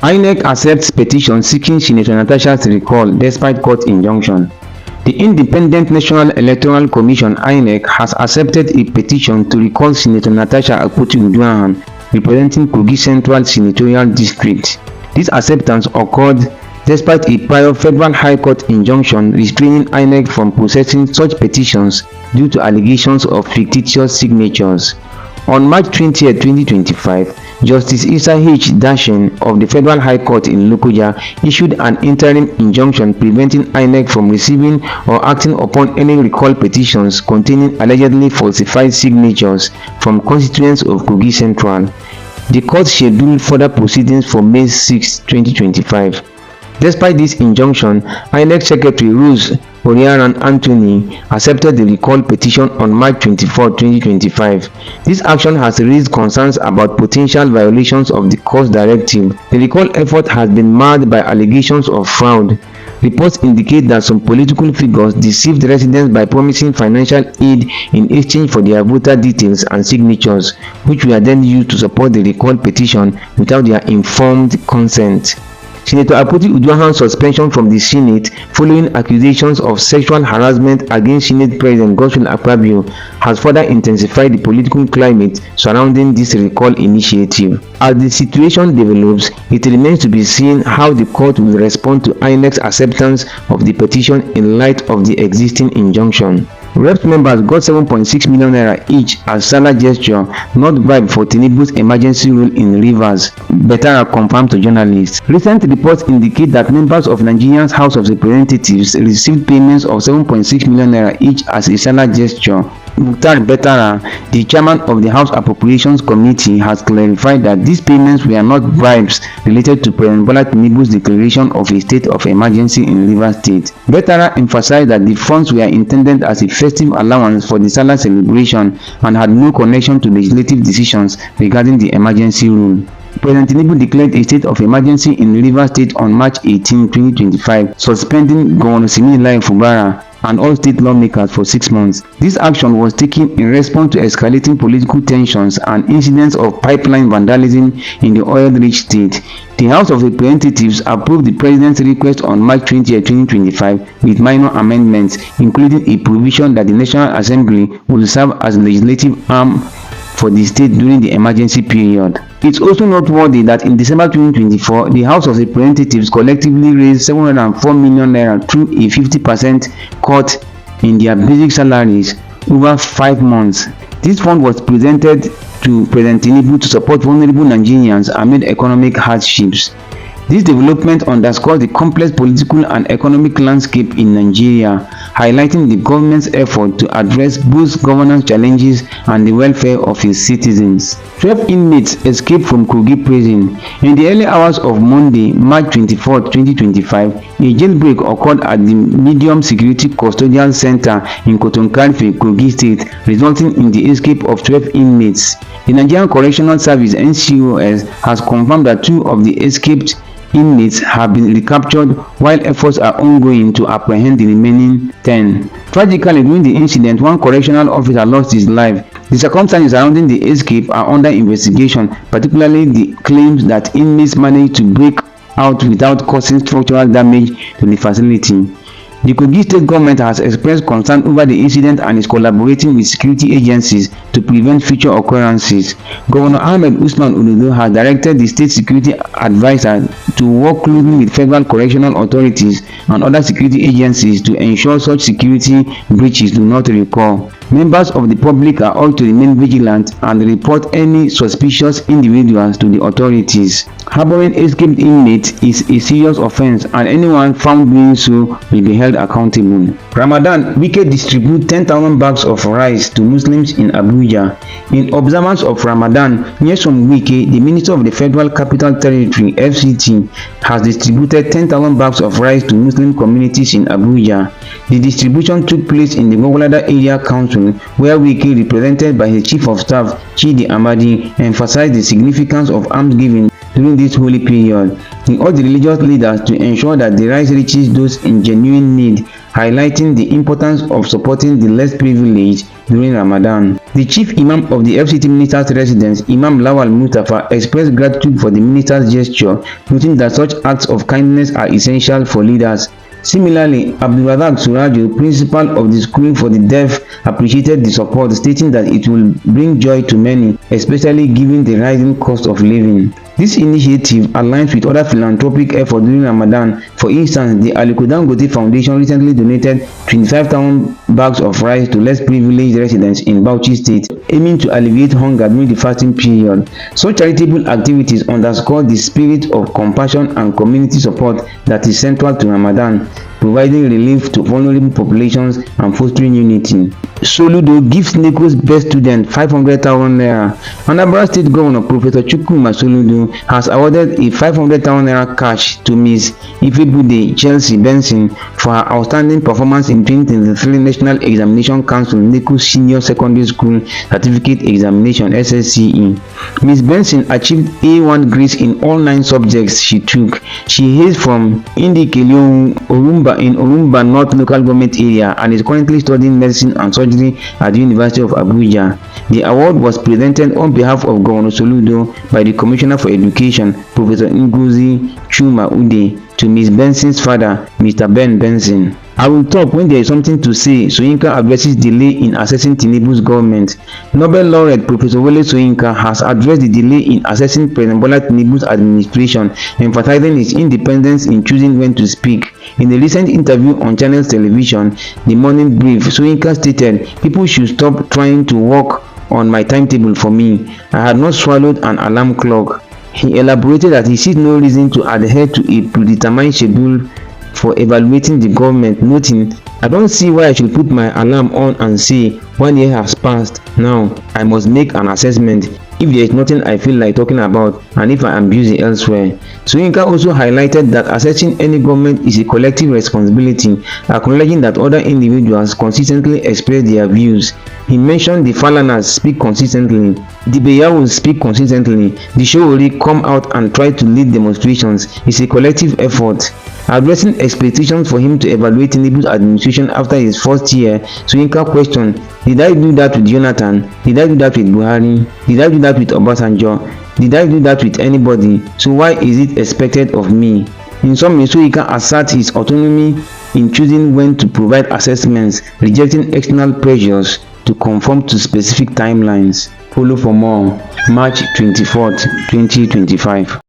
INEC accepts petition seeking Senator Natasha's recall despite court injunction. The Independent National Electoral Commission (INEC) has accepted a petition to recall Senator Natasha Akpoti-Uduaghan, representing Kogi Central Senatorial District. This acceptance occurred despite a prior Federal High Court injunction restraining INEC from processing such petitions due to allegations of fictitious signatures. On March 20, 2025, Justice Isa H. Dashen of the Federal High Court in Lokoja issued an interim injunction preventing INEC from receiving or acting upon any recall petitions containing allegedly falsified signatures from constituents of Kogi Central. The court scheduled further proceedings for May 6, 2025. Despite this injunction, INEC Secretary Rose Oriaran Anthony accepted the recall petition on March 24, 2025. This action has raised concerns about potential violations of the court's directive. The recall effort has been marred by allegations of fraud. Reports indicate that some political figures deceived residents by promising financial aid in exchange for their voter details and signatures, which were then used to support the recall petition without their informed consent. Senator Akpoti-Uduaghan's suspension from the Senate following accusations of sexual harassment against Senate President Godswill Akpabio has further intensified the political climate surrounding this recall initiative. As the situation develops, it remains to be seen how the court will respond to INEC's acceptance of the petition in light of the existing injunction. Reps members got 7.6 million naira each as Sallah gesture, not bribe for Tinubu's emergency rule in Rivers, Betara confirmed to journalists. Recent reports indicate that members of Nigeria's House of Representatives received payments of 7.6 million naira each as a Sallah gesture. Betara, the chairman of the House Appropriations Committee, has clarified that these payments were not bribes related to President Bola Tinubu's declaration of a state of emergency in Rivers State. Betara emphasized that the funds were intended as a festive allowance for the Sallah celebration and had no connection to legislative decisions regarding the emergency rule. President Tinubu declared a state of emergency in Rivers State on March 18, 2025, suspending Governor Siminalayi Fubara and all state lawmakers for 6 months. This action was taken in response to escalating political tensions and incidents of pipeline vandalism in the oil-rich state. The House of Representatives approved the President's request on March 20, 2025 with minor amendments, including a provision that the National Assembly will serve as legislative arm for the state during the emergency period. It's also noteworthy that in December 2024, the House of Representatives collectively raised 704 million naira through a 50% cut in their basic salaries over 5 months. This fund was presented to President Tinubu to support vulnerable Nigerians amid economic hardships. This development underscores the complex political and economic landscape in Nigeria, highlighting the government's effort to address both governance challenges and the welfare of its citizens. 12 inmates escaped from Kogi prison. In the early hours of Monday, March 24, 2025, a jailbreak occurred at the Medium Security Custodial Center in Kotonkarfe, Kogi State, resulting in the escape of 12 inmates. The Nigerian Correctional Service (NCOS) has confirmed that 2 of the escaped inmates have been recaptured while efforts are ongoing to apprehend the remaining 10. Tragically, during the incident, 1 correctional officer lost his life. The circumstances surrounding the escape are under investigation, particularly the claims that inmates managed to break out without causing structural damage to the facility. The Kogi state government has expressed concern over the incident and is collaborating with security agencies to prevent future occurrences. Governor Ahmed Usman Ododo has directed the state security advisor to work closely with federal correctional authorities and other security agencies to ensure such security breaches do not recur. Members of the public are urged to remain vigilant and report any suspicious individuals to the authorities. Harboring escaped inmates is a serious offense and anyone found doing so will be held accountable. Ramadan, Wike distribute 10,000 bags of rice to Muslims in Abuja. In observance of Ramadan, Nyesom Wike, the Minister of the Federal Capital Territory (FCT), has distributed 10,000 bags of rice to Muslim communities in Abuja. The distribution took place in the Gogolada Area Council, where Wike, represented by his Chief of Staff Chidi Amadi, emphasized the significance of almsgiving during this holy period. He urged religious leaders to ensure that the rice reaches those in genuine need, highlighting the importance of supporting the less privileged during Ramadan. The chief imam of the FCT minister's residence, Imam Lawal Mustafa, expressed gratitude for the minister's gesture, noting that such acts of kindness are essential for leaders. Similarly, Abdulrazak Suraju, principal of the School for the Deaf, appreciated the support, stating that it will bring joy to many, especially given the rising cost of living. This initiative aligns with other philanthropic efforts during Ramadan. For instance, the Aliko Dangote Foundation recently donated 25,000 bags of rice to less privileged residents in Bauchi State, aiming to alleviate hunger during the fasting period. Such charitable activities underscore the spirit of compassion and community support that is central to Ramadan, providing relief to vulnerable populations and fostering unity. Soludo gives NECO's best student 500,000 naira. Anambra State Governor Professor Chukwuma Soludo has awarded a 500,000 naira cash to Ms. Ifebude Chelsea Benson for her outstanding performance in 2023 National Examination Council NECO Senior Secondary School Certificate Examination (SSCE). Ms. Benson achieved A1 grades in all 9 subjects she took. She hails from Indikelion, Orumba in Orumba North Local Government Area and is currently studying medicine and surgery at the University of Abuja. The award was presented on behalf of Governor Soludo by the Commissioner for Education, Professor Ngozi Chuma Ude, to Ms. Benson's father, Mr. Ben Benson. I will talk when there is something to say. Soyinka addresses delay in assessing Tinubu's government. Nobel laureate Professor Wole Soyinka has addressed the delay in assessing President Bola Tinubu's administration, emphasizing his independence in choosing when to speak. In a recent interview on Channels Television, The Morning Brief, Soyinka stated, "People should stop trying to work on my timetable for me. I had not swallowed an alarm clock." He elaborated that he sees no reason to adhere to a predetermined schedule for evaluating the government, noting, "I don't see why I should put my alarm on and say 1 year has passed. Now I must make an assessment if there is nothing I feel like talking about and if I am busy elsewhere." Soyinka also highlighted that assessing any government is a collective responsibility, acknowledging that other individuals consistently express their views. He mentioned the Falanas speak consistently, the Beyawus speak consistently, the Showori come out and try to lead demonstrations. It's a collective effort. Addressing expectations for him to evaluate Tinubu's administration after his first year, Soyinka questioned, "Did I do that with Jonathan? Did I do that with Buhari? Did I do that with Obasanjo? Did I do that with anybody? So why is it expected of me?" In summary, Soyinka asserts his autonomy in choosing when to provide assessments, rejecting external pressures to conform to specific timelines. Follow for more. March 24th, 2025.